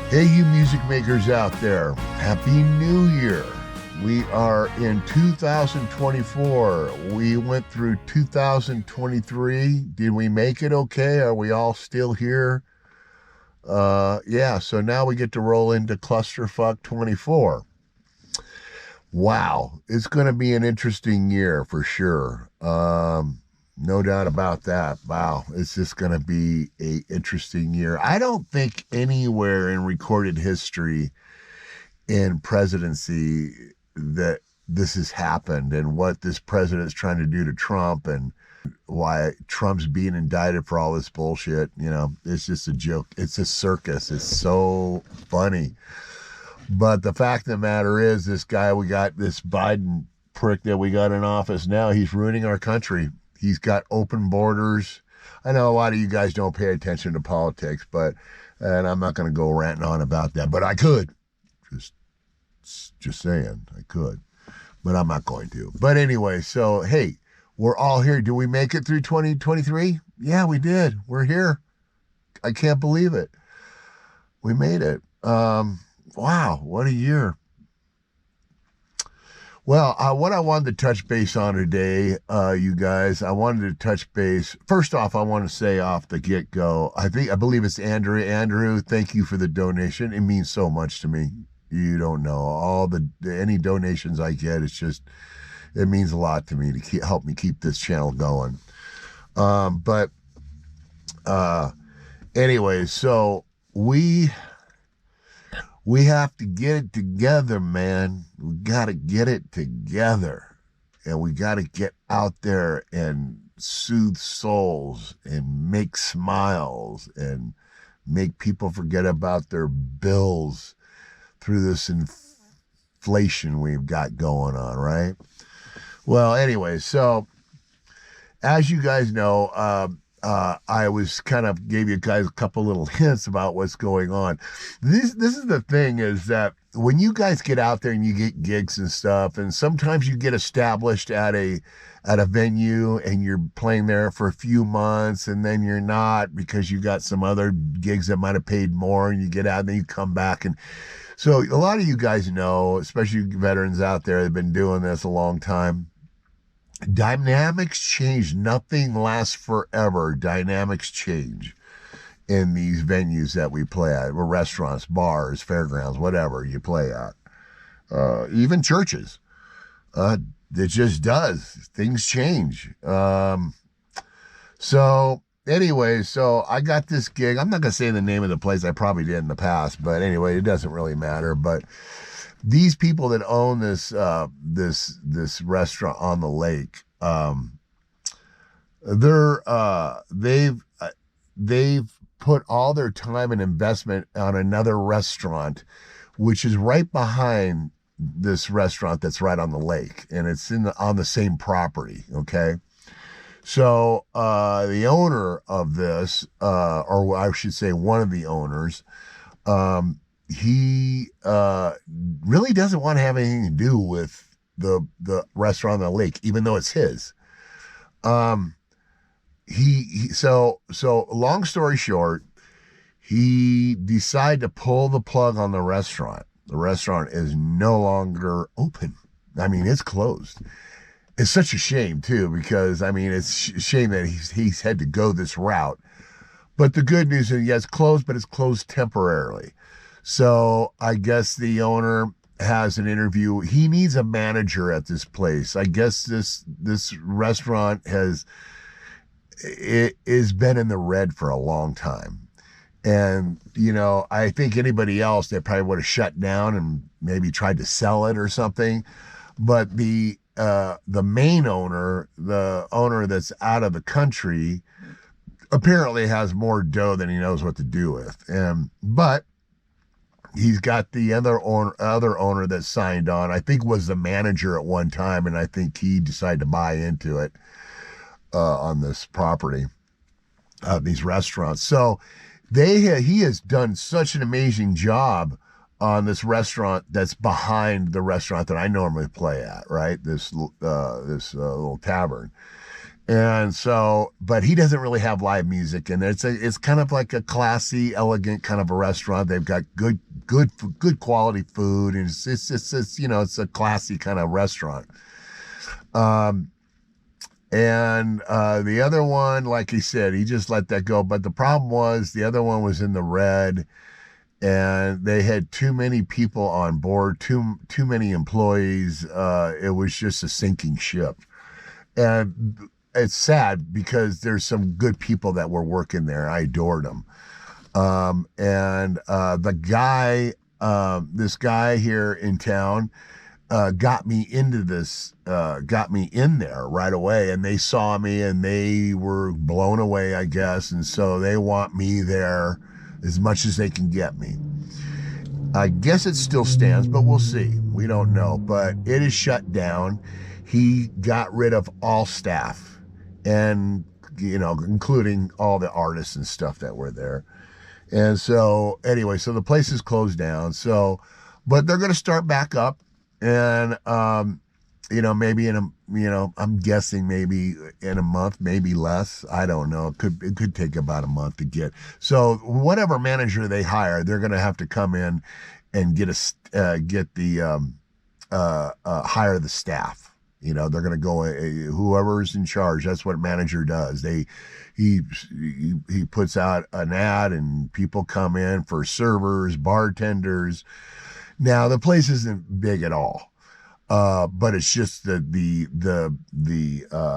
Hey, you music makers out there, Happy New Year. We are in 2024. We went through 2023. Did we make it okay? Are we all still here? Yeah, so now we get to roll into Clusterfuck 24. Wow, it's going to be an interesting year for sure. No doubt about that. Wow, it's just going to be a interesting year. I don't think anywhere in recorded history in presidency that this has happened, and what this president's trying to do to Trump and why Trump's being indicted for all this bullshit. It's just a joke. It's a circus. It's so funny. But the fact of the matter is, this guy, we got this Biden prick that we got in office now, he's ruining our country. He's got open borders. I know a lot of you guys don't pay attention to politics, and I'm not going to go ranting on about that, but I could. Just saying, I could, but I'm not going to. But anyway, so, hey, we're all here. Do we make it through 2023? Yeah, we did. We're here. I can't believe it. We made it. Wow, what a year. Well, what I wanted to touch base on today, you guys, I wanted to touch base. First off, I want to say off the get-go, I believe it's Andrew. Andrew, thank you for the donation. It means so much to me. You don't know. Any donations I get, it means a lot to me to help me keep this channel going. Anyway, so we have to get it together, man. We got to get it together. And we got to get out there and soothe souls and make smiles and make people forget about their bills through this inflation we've got going on, right? Well, anyway, so as you guys know, I was kind of gave you guys a couple little hints about what's going on. This is the thing, is that when you guys get out there and you get gigs and stuff, and sometimes you get established at a venue and you're playing there for a few months, and then you're not because you got some other gigs that might have paid more, and you get out and then you come back. And so a lot of you guys know, especially veterans out there that have been doing this a long time, dynamics change. Nothing lasts forever. Dynamics change in these venues that we play at, or restaurants, bars, fairgrounds, whatever you play at, even churches. It just does. Things change. So anyway, so I got this gig. I'm not going to say the name of the place. I probably did in the past, but anyway, it doesn't really matter. But these people that own this restaurant on the lake, they've put all their time and investment on another restaurant, which is right behind this restaurant that's right on the lake, and it's on the same property. Okay, so the owner of this, or I should say, one of the owners, he really doesn't want to have anything to do with the restaurant on the lake, even though it's his. So long story short, he decided to pull the plug on the restaurant. The restaurant is no longer open. I mean, it's closed. It's such a shame too, because I mean, it's a shame that he's had to go this route. But the good news is, yeah, it's closed, but it's closed temporarily. So I guess the owner has an interview. He needs a manager at this place. I guess this restaurant has been in the red for a long time. And, I think anybody else, they probably would have shut down and maybe tried to sell it or something. But the main owner, the owner that's out of the country, apparently has more dough than he knows what to do with. But he's got the other owner that signed on, I think was the manager at one time, and I think he decided to buy into it on this property, these restaurants. So he has done such an amazing job on this restaurant that's behind the restaurant that I normally play at, right? This little tavern. And so, but he doesn't really have live music in there. It's kind of like a classy, elegant kind of a restaurant. They've got good quality food, and it's it's a classy kind of restaurant. Um, and the other one, like he said, he just let that go. But the problem was the other one was in the red, and they had too many people on board, too many employees. It was just a sinking ship, and it's sad because there's some good people that were working there. I adored them. And the guy, this guy here in town, got me into this, got me in there right away. And they saw me and they were blown away, I guess. And so they want me there as much as they can get me. I guess it still stands, but we'll see. We don't know. But it is shut down. He got rid of all staff, and including all the artists and stuff that were there. And so anyway, so the place is closed down. So, but they're going to start back up, and maybe I'm guessing maybe in a month, maybe less. I don't know. It could take about a month to get. So whatever manager they hire, they're going to have to come in and hire the staff. They're going to go, whoever's in charge. That's what a manager does. He puts out an ad, and people come in for servers, bartenders. Now the place isn't big at all, but it's just the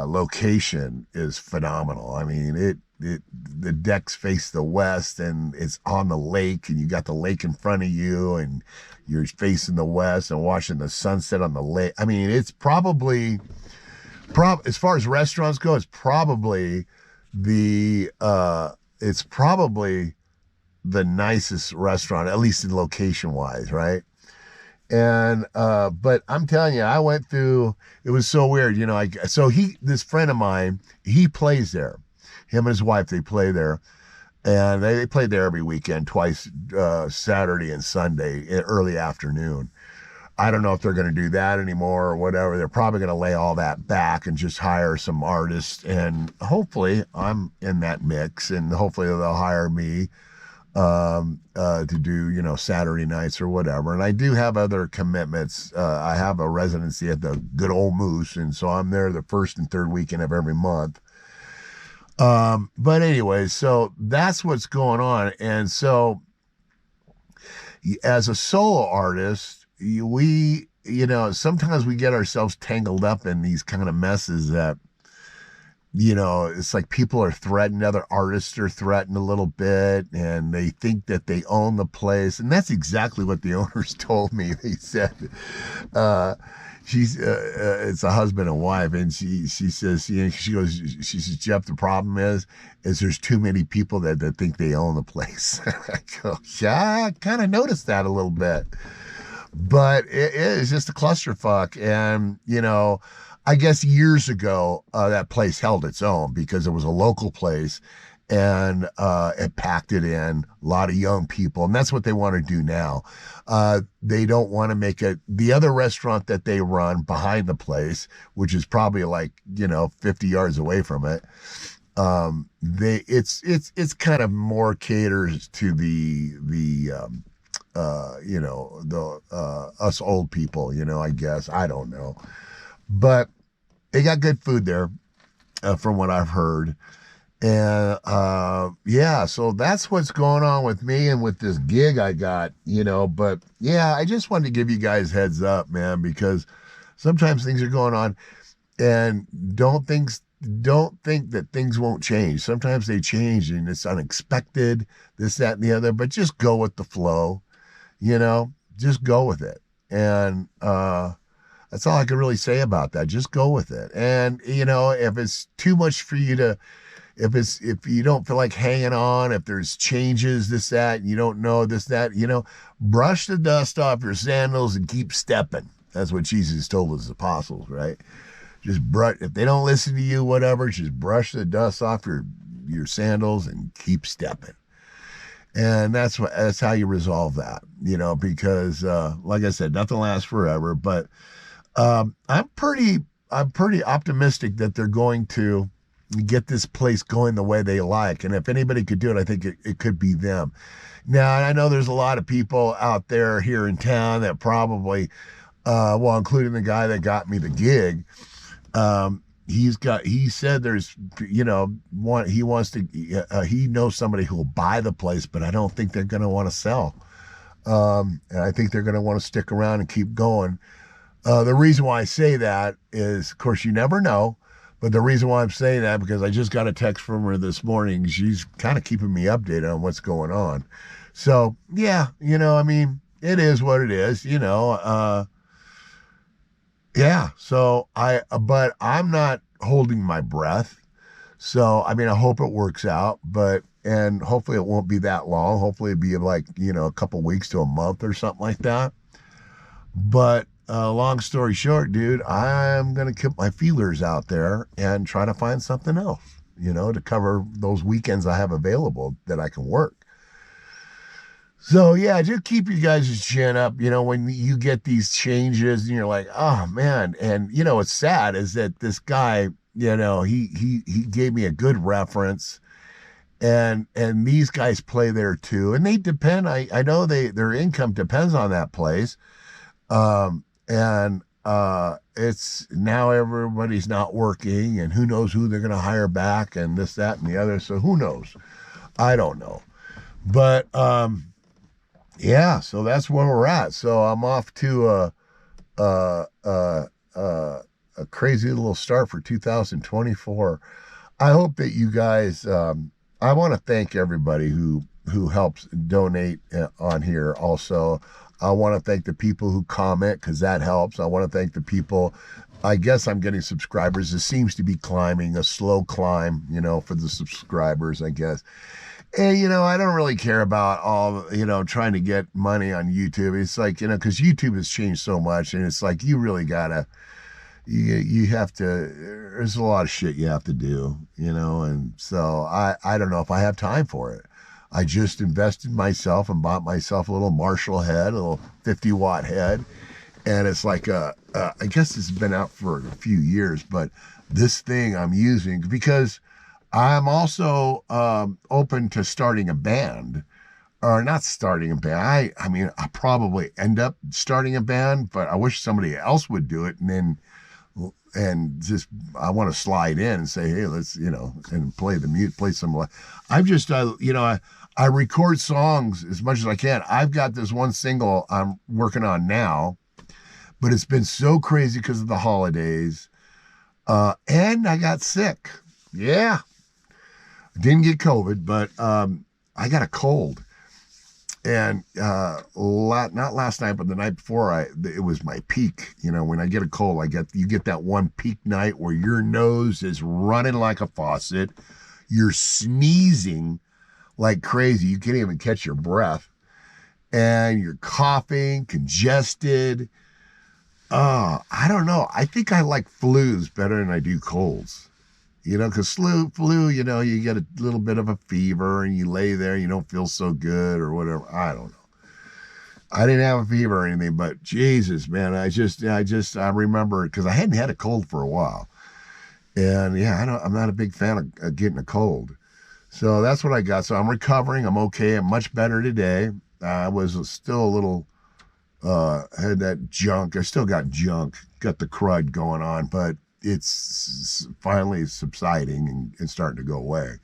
location is phenomenal. I mean, the decks face the west, and it's on the lake, and you got the lake in front of you, and you're facing the west and watching the sunset on the lake. I mean, it's probably as far as restaurants go, it's probably the nicest restaurant, at least in location wise, right? And but I'm telling you, I went through. It was so weird, this friend of mine, he plays there. Him and his wife, they play there. And they played there every weekend, twice, Saturday and Sunday, early afternoon. I don't know if they're going to do that anymore or whatever. They're probably going to lay all that back and just hire some artists. And hopefully I'm in that mix, and hopefully they'll hire me to do, Saturday nights or whatever. And I do have other commitments. I have a residency at the Good Old Moose, and so I'm there the first and third weekend of every month. But anyway, so that's what's going on. And so as a solo artist, sometimes we get ourselves tangled up in these kind of messes that, it's like people are threatened, other artists are threatened a little bit, and they think that they own the place. And that's exactly what the owners told me. They said, it's a husband and wife, and she says, she says, Jeff, the problem is there's too many people that think they own the place. I go, yeah, I kind of noticed that a little bit, but it is just a clusterfuck. And I guess years ago that place held its own because it was a local place, and it packed it in, a lot of young people, and that's what they want to do now. They don't want to make the other restaurant that they run behind the place, which is probably like 50 yards away from it. It's kind of more caters to the us old people, I guess. I don't know, but they got good food there, from what I've heard. And so that's what's going on with me and with this gig I got, but yeah, I just wanted to give you guys heads up, man, because sometimes things are going on, and don't think that things won't change. Sometimes they change and it's unexpected, this, that, and the other, but just go with the flow, just go with it. And that's all I can really say about that. Just go with it. And, if it's too much for you to, if you don't feel like hanging on, if there's changes, this, that, and you don't know this, that, brush the dust off your sandals and keep stepping. That's what Jesus told his apostles, right? Just brush, if they don't listen to you, whatever, just brush the dust off your sandals and keep stepping. And that's how you resolve that, because like I said, nothing lasts forever, but I'm pretty optimistic that they're going to get this place going the way they like. And if anybody could do it, I think it could be them. Now, I know there's a lot of people out there here in town that probably, well, including the guy that got me the gig. He said there's, he wants to, he knows somebody who will buy the place, but I don't think they're going to want to sell. And I think they're going to want to stick around and keep going. The reason why I say that is, of course, you never know. But the reason why I'm saying that, because I just got a text from her this morning. She's kind of keeping me updated on what's going on. So, yeah, it is what it is, yeah. So but I'm not holding my breath. So, I hope it works out, and hopefully it won't be that long. Hopefully it'll be like, a couple weeks to a month or something like that. But long story short, dude, I'm going to keep my feelers out there and try to find something else, to cover those weekends I have available that I can work. So, yeah, just keep you guys' chin up, when you get these changes and you're like, oh, man. And, what's sad is that this guy, he gave me a good reference. And these guys play there too. And they depend, I know their income depends on that place. It's now everybody's not working, and who knows who they're going to hire back, and this, that, and the other. So who knows? I don't know. But, yeah, so that's where we're at. So I'm off to a crazy little start for 2024. I hope that you guys, I want to thank everybody who helps donate on here. Also, I want to thank the people who comment, because that helps. I want to thank the people. I guess I'm getting subscribers. It seems to be climbing, a slow climb, for the subscribers, I guess. And, I don't really care about all, trying to get money on YouTube. It's like, because YouTube has changed so much, and it's like, you really gotta, you have to, there's a lot of shit you have to do, and so I don't know if I have time for it. I just invested myself and bought myself a little Marshall head, a little 50-watt head. And it's like, I guess it's been out for a few years, but this thing I'm using, because I'm also open to starting a band, or not starting a band. I probably end up starting a band, but I wish somebody else would do it. And just, I want to slide in and say, hey, let's, and play the mute, play some. I'm just, I record songs as much as I can. I've got this one single I'm working on now, but it's been so crazy because of the holidays. And I got sick. Yeah. Didn't get COVID, but I got a cold. And not last night, but the night before, it was my peak. When I get a cold, you get that one peak night where your nose is running like a faucet. You're sneezing like crazy. You can't even catch your breath. And you're coughing, congested. I don't know. I think I like flus better than I do colds. Because flu, you get a little bit of a fever and you lay there, you don't feel so good or whatever. I don't know. I didn't have a fever or anything, but Jesus, man, I remember, because I hadn't had a cold for a while. And yeah, I'm not a big fan of getting a cold. So that's what I got. So I'm recovering. I'm okay. I'm much better today. I was still a little, had that junk. I still got junk, got the crud going on, but it's finally subsiding and starting to go away.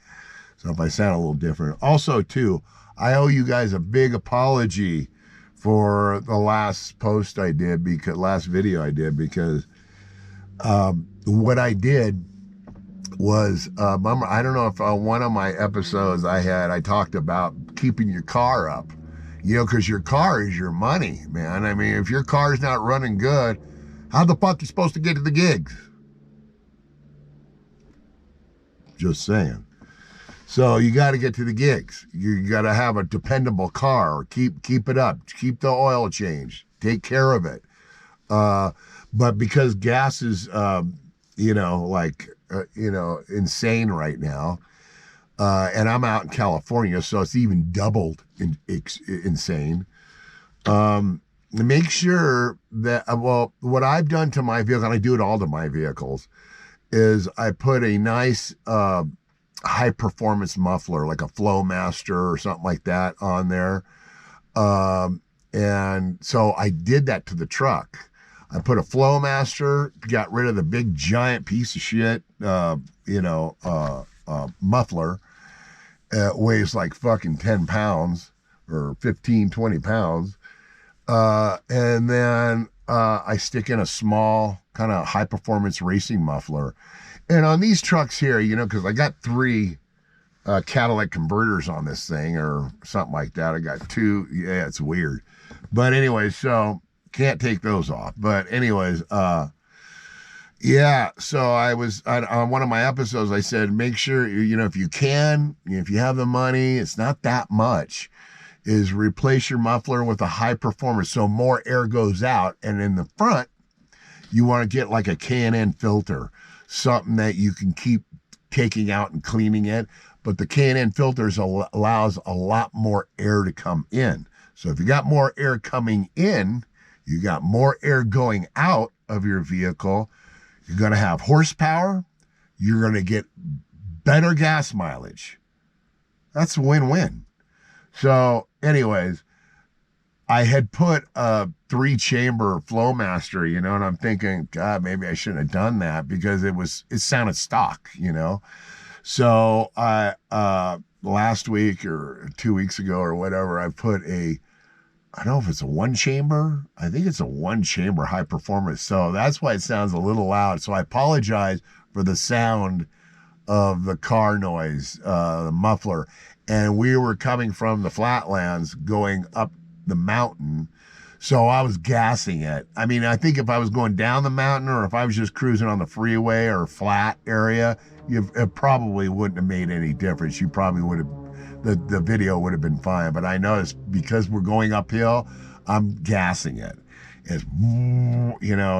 So if I sound a little different. Also, too, I owe you guys a big apology for the last post I did, last video I did, because what I did was, I don't know if one of my episodes I talked about keeping your car up, because your car is your money, man. If your car's not running good, how the fuck are you supposed to get to the gigs? Just saying. So you got to get to the gigs. You got to have a dependable car. Keep it up. Keep the oil changed. Take care of it. But because gas is, insane right now, and I'm out in California, so it's even doubled insane. Make sure that, what I've done to my vehicle, and I do it all to my vehicles, is I put a nice high performance muffler, like a Flowmaster or something like that on there. And so I did that to the truck. I put a Flowmaster, got rid of the big giant piece of shit, muffler. It weighs like fucking 10 pounds or 15, 20 pounds. And then I stick in a small kind of high performance racing muffler. And on these trucks here, because I got 3 catalytic converters on this thing or something like that. I got 2. Yeah, it's weird. But anyway, so can't take those off. But anyways, yeah, so on one of my episodes, I said, make sure, if you can, if you have the money, it's not that much, is replace your muffler with a high performer so more air goes out. And in the front, you want to get like a K&N filter, something that you can keep taking out and cleaning it. But the K&N filters allows a lot more air to come in. So if you got more air coming in, you got more air going out of your vehicle. You're going to have horsepower. You're going to get better gas mileage. That's a win-win. So anyways, I had put a 3-chamber Flowmaster, and I'm thinking, God, maybe I shouldn't have done that because it sounded stock, So I last week or 2 weeks ago or whatever, I put I don't know if it's a 1-chamber. I think it's a 1-chamber high performance. So that's why it sounds a little loud. So I apologize for the sound of the car noise, the muffler. And we were coming from the flatlands going up the mountain. So I was gassing it. I mean, I think if I was going down the mountain or if I was just cruising on the freeway or flat area, it probably wouldn't have made any difference. You probably would have, the video would have been fine. But I noticed because we're going uphill, I'm gassing it. It's,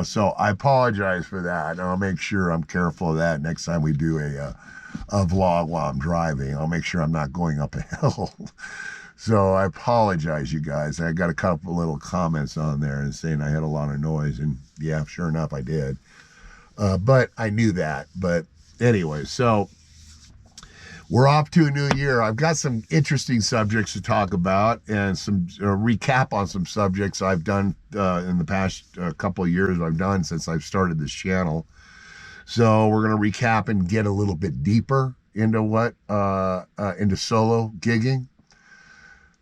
so I apologize for that. And I'll make sure I'm careful of that next time we do a vlog while I'm driving. I'll make sure I'm not going up a hill. So I apologize, you guys. I got a couple little comments on there and saying I had a lot of noise. And yeah, sure enough, I did. But I knew that. But anyway, so we're off to a new year. I've got some interesting subjects to talk about and some recap on some subjects I've done in the past couple of years I've done since I've started this channel. So we're going to recap and get a little bit deeper into into solo gigging.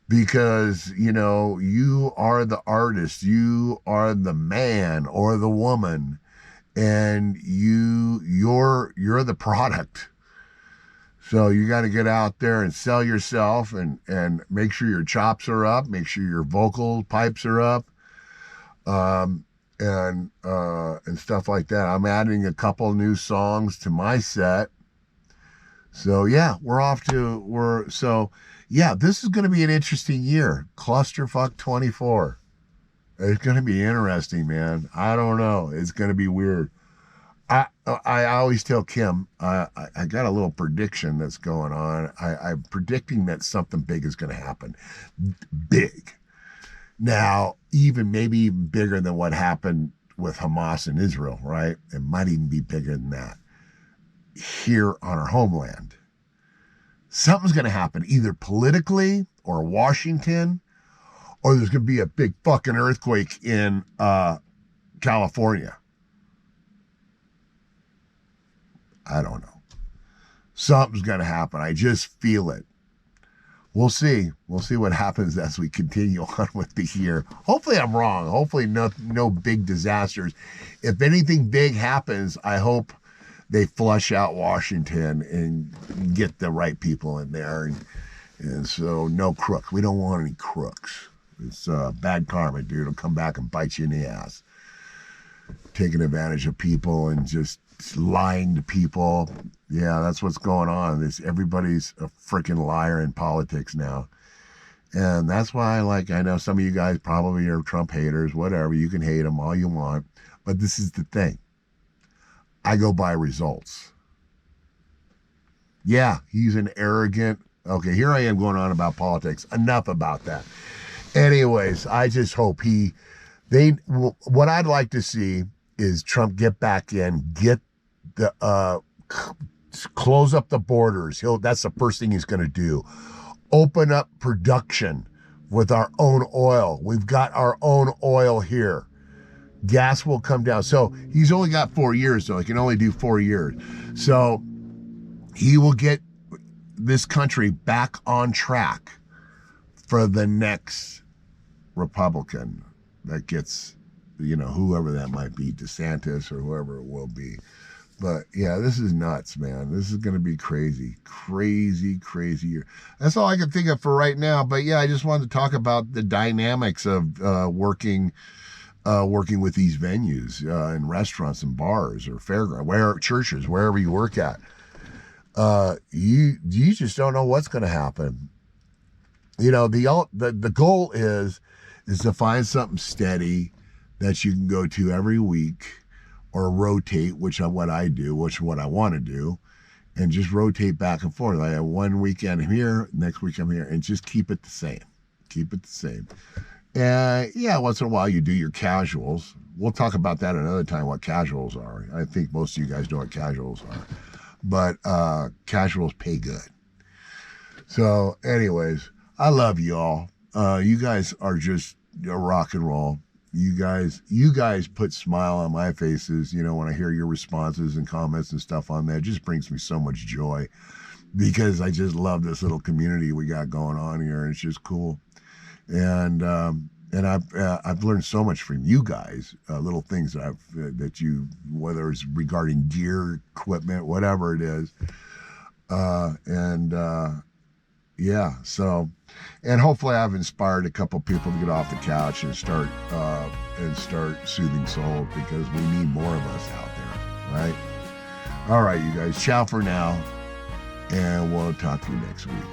Because, you are the artist, you are the man or the woman, and you're the product. So you got to get out there and sell yourself and make sure your chops are up, make sure your vocal pipes are up, and stuff like that. I'm adding a couple new songs to my set. So yeah, this is going to be an interesting year. Clusterfuck 24. It's going to be interesting, man. I don't know. It's going to be weird. I always tell Kim, I got a little prediction that's going on. I'm predicting that something big is going to happen. Big. Now, maybe even bigger than what happened with Hamas and Israel, right? It might even be bigger than that. Here on our homeland. Something's going to happen, either politically or Washington, or there's going to be a big fucking earthquake in California. I don't know. Something's going to happen. I just feel it. We'll see. We'll see what happens as we continue on with the year. Hopefully I'm wrong. Hopefully no big disasters. If anything big happens, I hope they flush out Washington and get the right people in there. And so no crooks. We don't want any crooks. It's bad karma, dude. It'll come back and bite you in the ass. Taking advantage of people and just lying to people. Yeah, that's what's going on. Everybody's a freaking liar in politics now. And that's why, I know some of you guys probably are Trump haters, whatever. You can hate them all you want. But this is the thing. I go by results. Yeah, he's an arrogant. Okay, here I am going on about politics. Enough about that. Anyways, I just hope what I'd like to see is Trump get back in, get close up the borders. That's the first thing he's going to do. Open up production with our own oil. We've got our own oil here. Gas will come down. So he's only got 4 years, though. He can only do 4 years. So he will get this country back on track for the next Republican that gets, whoever that might be, DeSantis or whoever it will be. But yeah, this is nuts, man. This is going to be crazy, crazy, crazy year. That's all I can think of for right now. But yeah, I just wanted to talk about the dynamics of working with these venues in restaurants and bars or fairgrounds, churches, wherever you work at. You just don't know what's going to happen. The goal is to find something steady that you can go to every week, or rotate, which is what I do, which is what I want to do, and just rotate back and forth. Like one weekend I'm here, next week I'm here, and just keep it the same. Keep it the same. And yeah, once in a while you do your casuals. We'll talk about that another time, what casuals are. I think most of you guys know what casuals are. But casuals pay good. So anyways, I love y'all. You guys are just rock and roll. You guys put smile on my faces, when I hear your responses and comments and stuff on that. It just brings me so much joy, because I just love this little community we got going on here, and it's just cool. And I've learned so much from you guys, little things that you, whether it's regarding gear, equipment, whatever it is, yeah. So, and hopefully I've inspired a couple people to get off the couch and start soothing souls, because we need more of us out there, right? All right, you guys, ciao for now, and we'll talk to you next week.